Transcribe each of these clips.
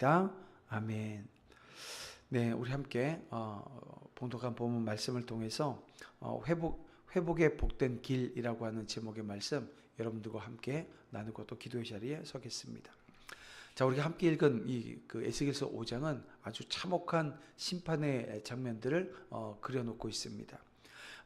기도드립니다. 아멘. 네, 우리 함께 봉독한 본문 말씀을 통해서 회복의 복된 길이라고 하는 제목의 말씀 여러분들과 함께 나누고 또 기도의 자리에 서겠습니다. 자, 우리가 함께 읽은 그 에스겔서 5장은 아주 참혹한 심판의 장면들을 그려놓고 있습니다.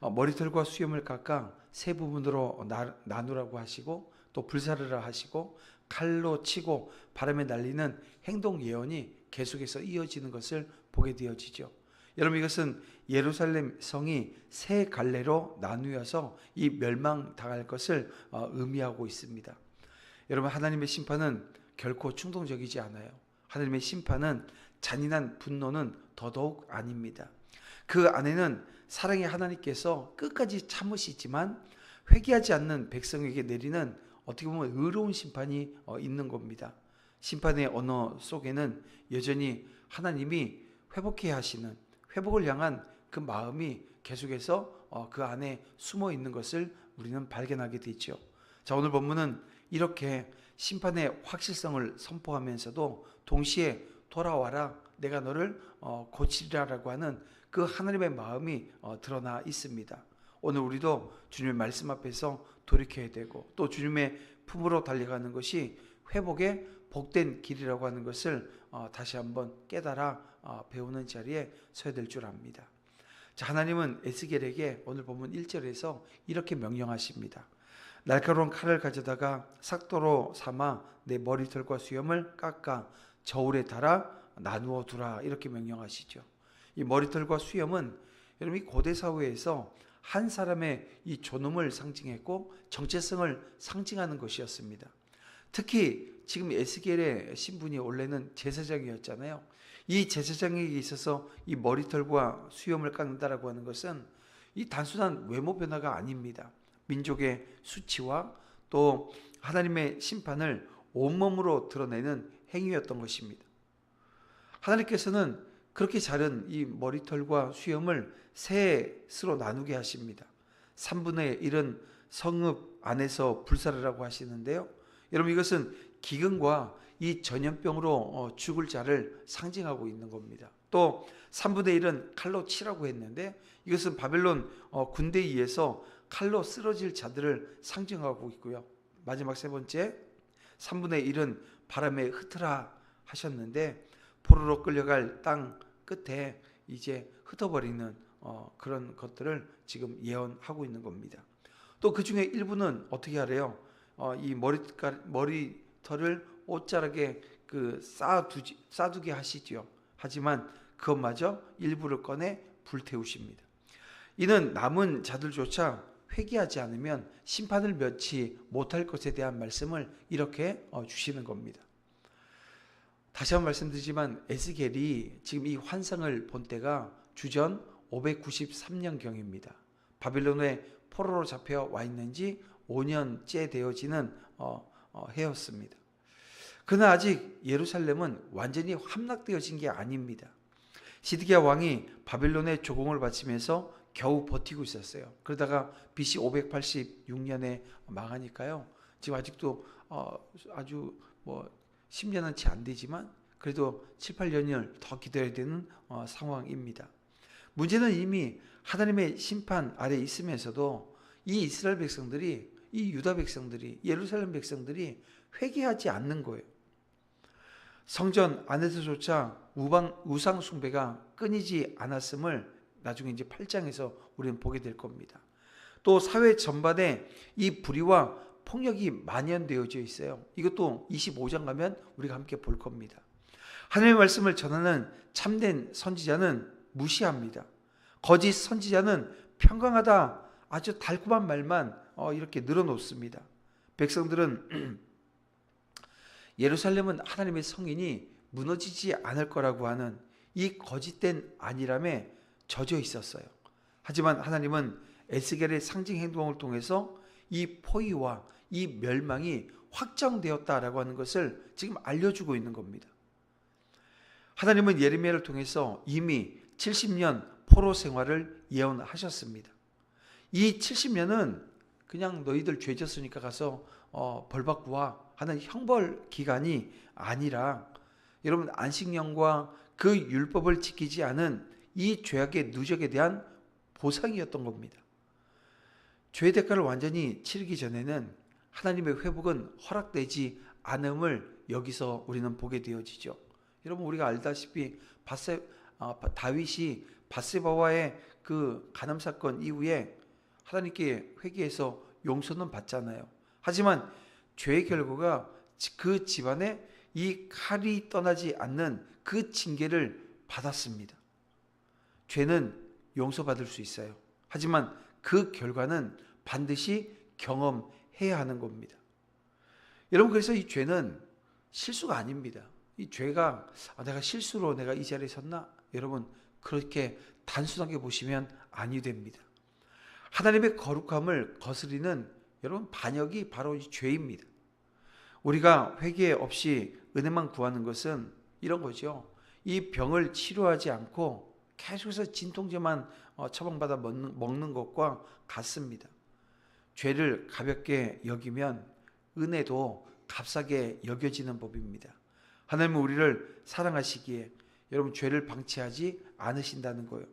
머리털과 수염을 각각 세 부분으로 나누라고 하시고 또 불사르라 하시고 칼로 치고 바람에 날리는 행동 예언이 계속해서 이어지는 것을 보게 되어지죠. 여러분, 이것은 예루살렘 성이 세 갈래로 나누어서 이 멸망당할 것을 의미하고 있습니다. 여러분, 하나님의 심판은 결코 충동적이지 않아요. 하나님의 심판은 잔인한 분노는 더더욱 아닙니다. 그 안에는 사랑의 하나님께서 끝까지 참으시지만 회개하지 않는 백성에게 내리는 어떻게 보면 의로운 심판이 있는 겁니다. 심판의 언어 속에는 여전히 하나님이 회복해야 하시는, 회복을 향한 그 마음이 계속해서 그 안에 숨어 있는 것을 우리는 발견하게 되죠. 자, 오늘 본문은 이렇게 심판의 확실성을 선포하면서도 동시에 돌아와라, 내가 너를 고치리라라고 하는 그 하나님의 마음이 드러나 있습니다. 오늘 우리도 주님의 말씀 앞에서 돌이켜야 되고 또 주님의 품으로 달려가는 것이 회복의 복된 길이라고 하는 것을 다시 한번 깨달아 배우는 자리에 서야 될 줄 압니다. 자, 하나님은 에스겔에게 오늘 본문 1절에서 이렇게 명령하십니다. 날카로운 칼을 가져다가 삭도로 삼아 내 머리털과 수염을 깎아 저울에 달아 나누어 두라, 이렇게 명령하시죠. 이 머리털과 수염은 여러분, 이 고대 사회에서 한 사람의 이 존엄을 상징했고 정체성을 상징하는 것이었습니다. 특히 지금 에스겔의 신분이 원래는 제사장이었잖아요. 이 제사장에게 있어서 이 머리털과 수염을 깎는다라고 하는 것은 이 단순한 외모 변화가 아닙니다. 민족의 수치와 또 하나님의 심판을 온몸으로 드러내는 행위였던 것입니다. 하나님께서는 그렇게 자른 이 머리털과 수염을 셋으로 나누게 하십니다. 3분의 1은 성읍 안에서 불사르라고 하시는데요. 여러분, 이것은 기근과 이 전염병으로 죽을 자를 상징하고 있는 겁니다. 또 3분의 1은 칼로 치라고 했는데 이것은 바벨론 군대에 의해서 칼로 쓰러질 자들을 상징하고 있고요. 마지막 세 번째, 3분의 1은 바람에 흩으라 하셨는데 포로로 끌려갈 땅 끝에 이제 흩어버리는 그런 것들을 지금 예언하고 있는 겁니다. 또 그 중에 일부는 어떻게 하래요? 이 머리털을 옷자락에 쌓두게 하시죠. 하지만 그것마저 일부를 꺼내 불태우십니다. 이는 남은 자들조차 회개하지 않으면 심판을 면치 못할 것에 대한 말씀을 이렇게 주시는 겁니다. 다시 한번 말씀드리지만 에스겔이 지금 이 환상을 본 때가 주전 593년경입니다. 바빌론에 포로로 잡혀와 있는 지 5년째 되어지는 해였습니다. 그러나 아직 예루살렘은 완전히 함락되어진 게 아닙니다. 시드기야 왕이 바빌론의 조공을 바치면서 겨우 버티고 있었어요. 그러다가 BC 586년에 망하니까요. 지금 아직도 아주 10년은 채 안 되지만 그래도 7, 8년을 더 기다려야 되는 상황입니다. 문제는 이미 하나님의 심판 아래 있으면서도 이 이스라엘 백성들이, 이 유다 백성들이, 예루살렘 백성들이 회개하지 않는 거예요. 성전 안에서조차 우상 숭배가 끊이지 않았음을 나중에 이제 8장에서 우리는 보게 될 겁니다. 또 사회 전반에 이 불의와 폭력이 만연되어져 있어요. 이것도 25장 가면 우리가 함께 볼 겁니다. 하나님의 말씀을 전하는 참된 선지자는 무시합니다. 거짓 선지자는 평강하다, 아주 달콤한 말만 이렇게 늘어놓습니다. 백성들은 예루살렘은 하나님의 성인이 무너지지 않을 거라고 하는 이 거짓된 안일함에 젖어 있었어요. 하지만 하나님은 에스겔의 상징 행동을 통해서 이 포위와 이 멸망이 확정되었다라고 하는 것을 지금 알려주고 있는 겁니다. 하나님은 예레미야를 통해서 이미 70년 포로 생활을 예언하셨습니다. 이 70년은 그냥 너희들 죄 졌으니까 가서 벌 받고 와 하는 형벌 기간이 아니라 여러분, 안식년과 그 율법을 지키지 않은 이 죄악의 누적에 대한 보상이었던 겁니다. 죄의 대가를 완전히 치르기 전에는 하나님의 회복은 허락되지 않음을 여기서 우리는 보게 되어지죠. 여러분, 우리가 알다시피 다윗이 밧세바와의 그 간음 사건 이후에 하나님께 회개해서 용서는 받잖아요. 하지만 죄의 결과가 그 집안에 이 칼이 떠나지 않는 그 징계를 받았습니다. 죄는 용서받을 수 있어요. 하지만 그 결과는 반드시 경험해야 하는 겁니다. 여러분, 그래서 이 죄는 실수가 아닙니다. 이 죄가 내가 실수로 내가 이 자리에 섰나? 여러분, 그렇게 단순하게 보시면 아니 됩니다. 하나님의 거룩함을 거스리는 여러분 반역이 바로 이 죄입니다. 우리가 회개 없이 은혜만 구하는 것은 이런 거죠. 이 병을 치료하지 않고 계속해서 진통제만 처방받아 먹는 것과 같습니다. 죄를 가볍게 여기면 은혜도 값싸게 여겨지는 법입니다. 하나님은 우리를 사랑하시기에 여러분 죄를 방치하지 않으신다는 거예요.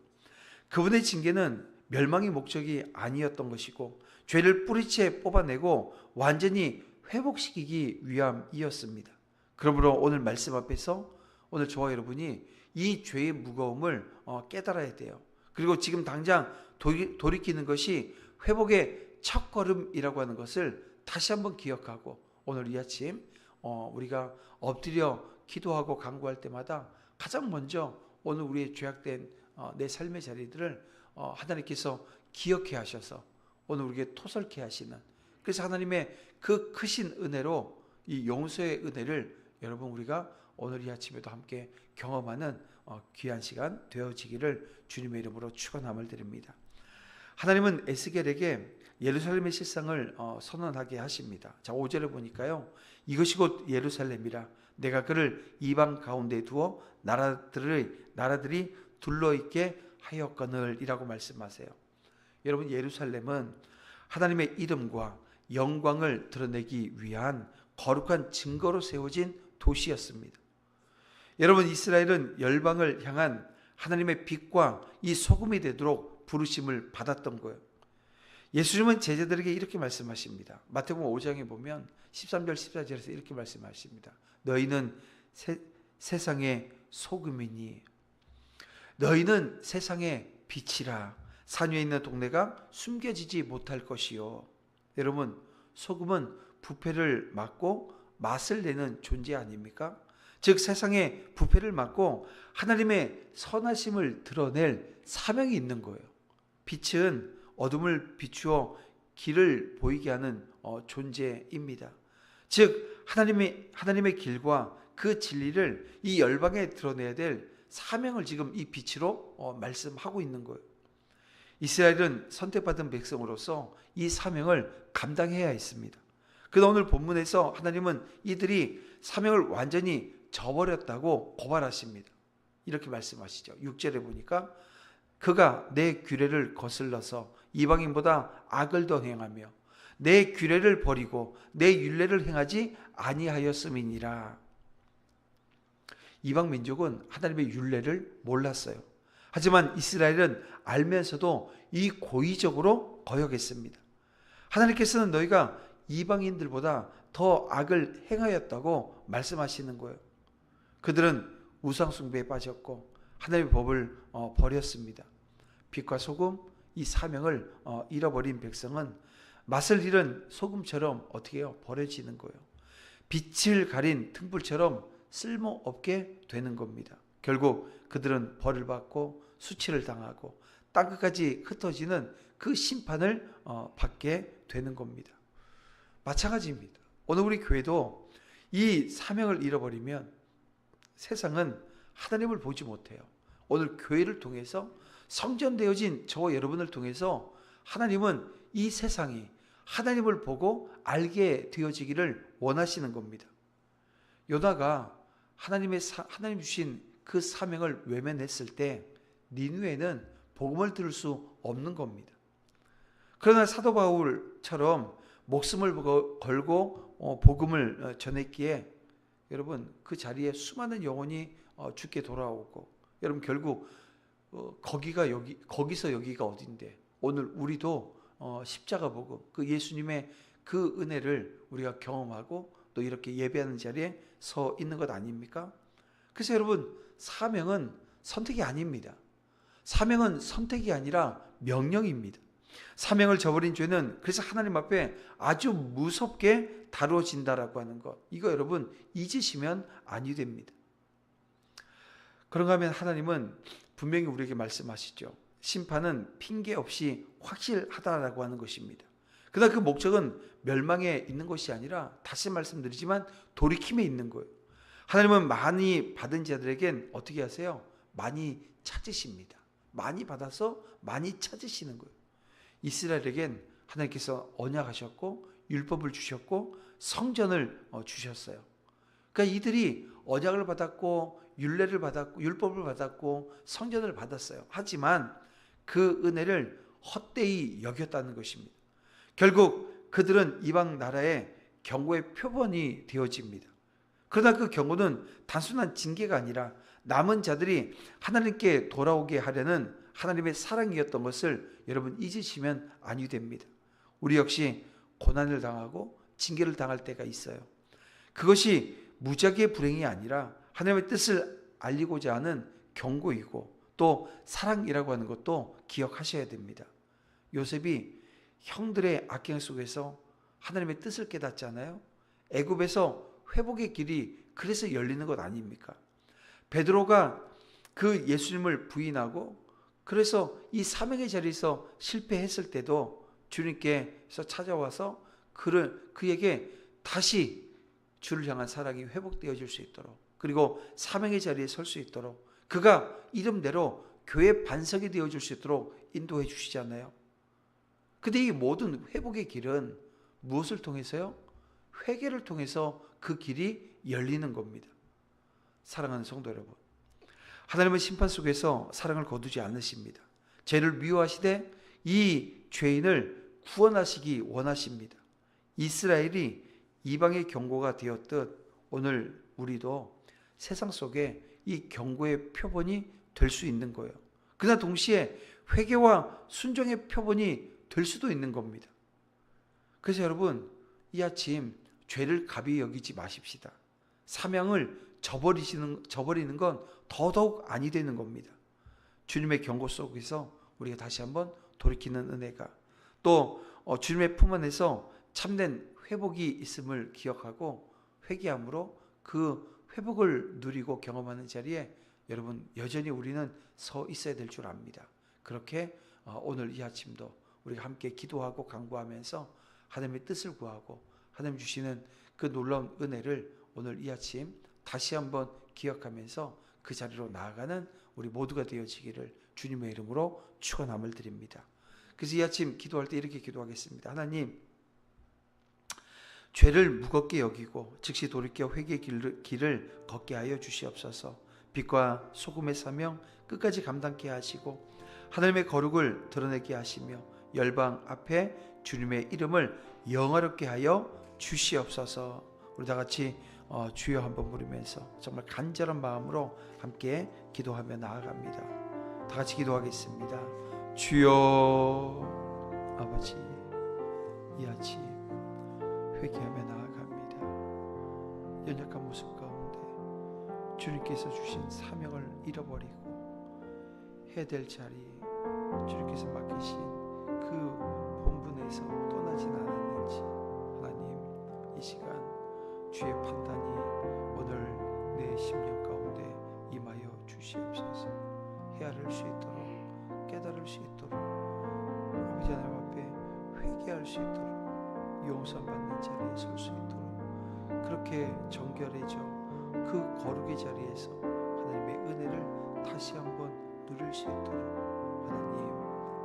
그분의 징계는 멸망의 목적이 아니었던 것이고 죄를 뿌리채 뽑아내고 완전히 회복시키기 위함이었습니다. 그러므로 오늘 말씀 앞에서 오늘 저와 여러분이 이 죄의 무거움을 깨달아야 돼요. 그리고 지금 당장 돌이키는 것이 회복의 첫걸음이라고 하는 것을 다시 한번 기억하고 오늘 이 아침 우리가 엎드려 기도하고 간구할 때마다 가장 먼저 오늘 우리의 죄악된 내 삶의 자리들을 하나님께서 기억해 하셔서 오늘 우리에게 토설케 하시는, 그래서 하나님의 그 크신 은혜로 이 용서의 은혜를 여러분 우리가 오늘 이 아침에도 함께 경험하는 귀한 시간 되어지기를 주님의 이름으로 축원함을 드립니다. 하나님은 에스겔에게 예루살렘의 실상을 선언하게 하십니다. 자, 5절을 보니까요. 이것이 곧 예루살렘이라 내가 그를 이방 가운데 두어 나라들이 둘러있게 하였거늘 이라고 말씀하세요. 여러분, 예루살렘은 하나님의 이름과 영광을 드러내기 위한 거룩한 증거로 세워진 도시였습니다. 여러분, 이스라엘은 열방을 향한 하나님의 빛과 이 소금이 되도록 부르심을 받았던 거예요. 예수님은 제자들에게 이렇게 말씀하십니다. 마태복음 5장에 보면 13절 14절에서 이렇게 말씀하십니다. 너희는 세상의 소금이니 너희는 세상의 빛이라. 산 위에 있는 동네가 숨겨지지 못할 것이요. 여러분, 소금은 부패를 막고 맛을 내는 존재 아닙니까? 즉 세상의 부패를 막고 하나님의 선하심을 드러낼 사명이 있는 거예요. 빛은 어둠을 비추어 길을 보이게 하는 존재입니다. 즉 하나님의 길과 그 진리를 이 열방에 드러내야 될 사명을 지금 이 빛으로 말씀하고 있는 거예요. 이스라엘은 선택받은 백성으로서 이 사명을 감당해야 했습니다. 그래서 오늘 본문에서 하나님은 이들이 사명을 완전히 저버렸다고 고발하십니다. 이렇게 말씀하시죠. 6절에 보니까 그가 내 규례를 거슬러서 이방인보다 악을 더 행하며 내 규례를 버리고 내 율례를 행하지 아니하였음이니라. 이방 민족은 하나님의 율례를 몰랐어요. 하지만 이스라엘은 알면서도 이 고의적으로 거역했습니다. 하나님께서는 너희가 이방인들보다 더 악을 행하였다고 말씀하시는 거예요. 그들은 우상 숭배에 빠졌고 하나님의 법을 버렸습니다. 빛과 소금, 이 사명을 잃어버린 백성은 맛을 잃은 소금처럼 어떻게 해요? 버려지는 거예요. 빛을 가린 등불처럼 쓸모없게 되는 겁니다. 결국 그들은 벌을 받고 수치를 당하고 땅끝까지 흩어지는 그 심판을 받게 되는 겁니다. 마찬가지입니다. 오늘 우리 교회도 이 사명을 잃어버리면 세상은 하나님을 보지 못해요. 오늘 교회를 통해서 성전되어진 저와 여러분을 통해서 하나님은 이 세상이 하나님을 보고 알게 되어지기를 원하시는 겁니다. 요나가 하나님 주신 그 사명을 외면했을 때 니느웨는 복음을 들을 수 없는 겁니다. 그러나 사도 바울처럼 목숨을 걸고 복음을 전했기에 여러분 그 자리에 수많은 영혼이 죽게 돌아오고, 여러분 결국 거기서 여기가 어딘데, 오늘 우리도 십자가 보고 그 예수님의 그 은혜를 우리가 경험하고 또 이렇게 예배하는 자리에 서 있는 것 아닙니까? 그래서 여러분, 사명은 선택이 아닙니다. 사명은 선택이 아니라 명령입니다. 사명을 저버린 죄는 그래서 하나님 앞에 아주 무섭게 다루어진다라고 하는 것, 이거 여러분 잊으시면 아니 됩니다. 그런가 하면 하나님은 분명히 우리에게 말씀하시죠. 심판은 핑계 없이 확실하다라고 하는 것입니다. 그러나 그 목적은 멸망에 있는 것이 아니라, 다시 말씀드리지만 돌이킴에 있는 거예요. 하나님은 많이 받은 자들에겐 어떻게 하세요? 많이 찾으십니다. 많이 받아서 많이 찾으시는 거예요. 이스라엘에겐 하나님께서 언약하셨고 율법을 주셨고 성전을 주셨어요. 그러니까 이들이 언약을 받았고 율례를 받았고 율법을 받았고 성전을 받았어요. 하지만 그 은혜를 헛되이 여겼다는 것입니다. 결국 그들은 이방 나라의 경고의 표본이 되어집니다. 그러나 그 경고는 단순한 징계가 아니라 남은 자들이 하나님께 돌아오게 하려는 하나님의 사랑이었던 것을 여러분 잊으시면 아니 됩니다. 우리 역시 고난을 당하고 징계를 당할 때가 있어요. 그것이 무작위의 불행이 아니라 하나님의 뜻을 알리고자 하는 경고이고 또 사랑이라고 하는 것도 기억하셔야 됩니다. 요셉이 형들의 악행 속에서 하나님의 뜻을 깨닫잖아요. 애굽에서 회복의 길이 그래서 열리는 것 아닙니까? 베드로가 그 예수님을 부인하고 그래서 이 사명의 자리에서 실패했을 때도 주님께서 찾아와서 그에게 다시 주를 향한 사랑이 회복되어질 수 있도록, 그리고 사명의 자리에 설 수 있도록, 그가 이름대로 교회 반석이 되어줄 수 있도록 인도해 주시잖아요. 근데 이 모든 회복의 길은 무엇을 통해서요? 회개를 통해서 그 길이 열리는 겁니다. 사랑하는 성도 여러분, 하나님은 심판 속에서 사랑을 거두지 않으십니다. 죄를 미워하시되 이 죄인을 구원하시기 원하십니다. 이스라엘이 이방의 경고가 되었듯 오늘 우리도 세상 속에 이 경고의 표본이 될 수 있는 거예요. 그러나 동시에 회개와 순종의 표본이 될 수도 있는 겁니다. 그래서 여러분, 이 아침 죄를 가벼이 여기지 마십시다. 사명을 저버리는 건 더더욱 아니 되는 겁니다. 주님의 경고 속에서 우리가 다시 한번 돌이키는 은혜가, 또 주님의 품 안에서 참된 회복이 있음을 기억하고 회개함으로 그 회복을 누리고 경험하는 자리에 여러분 여전히 우리는 서 있어야 될 줄 압니다. 그렇게 오늘 이 아침도 우리가 함께 기도하고 간구하면서 하나님의 뜻을 구하고 하나님 주시는 그 놀라운 은혜를 오늘 이 아침 다시 한번 기억하면서 그 자리로 나아가는 우리 모두가 되어지기를 주님의 이름으로 축원함을 드립니다. 그래서 이 아침 기도할 때 이렇게 기도하겠습니다. 하나님, 죄를 무겁게 여기고 즉시 돌이켜 회개의 길을 걷게 하여 주시옵소서. 빛과 소금의 사명 끝까지 감당케 하시고 하나님의 거룩을 드러내게 하시며 열방 앞에 주님의 이름을 영화롭게 하여 주시옵소서. 우리 다 같이 주여 한번 부르면서 정말 간절한 마음으로 함께 기도하며 나아갑니다. 다 같이 기도하겠습니다. 주여. 아버지, 이 아침 회개하며 나아갑니다. 연약한 모습 가운데 주님께서 주신 사명을 잃어버리고 해야 될 자리, 주님께서 맡기신 그 본분에서 떠나진 않았는지 하나님, 이 시간 주의 판단이 오늘 내 심령 가운데 임하여 주시옵소서. 헤아릴 수 있도록, 깨달을 수 있도록, 아버지 하나님 앞에 회개할 수 있도록, 용서받는 자리에 설 수 있도록, 그렇게 정결해져 그 거룩의 자리에서 하나님의 은혜를 다시 한번 누릴 수 있도록 하나님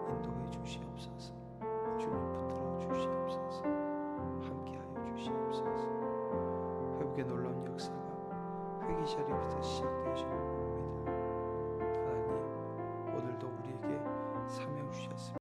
인도해 주시옵소서. 주님 붙들어 주시옵소서. 함께하여 주시옵소서. 회복의 놀라운 역사가 회개 자리부터 시작되어지고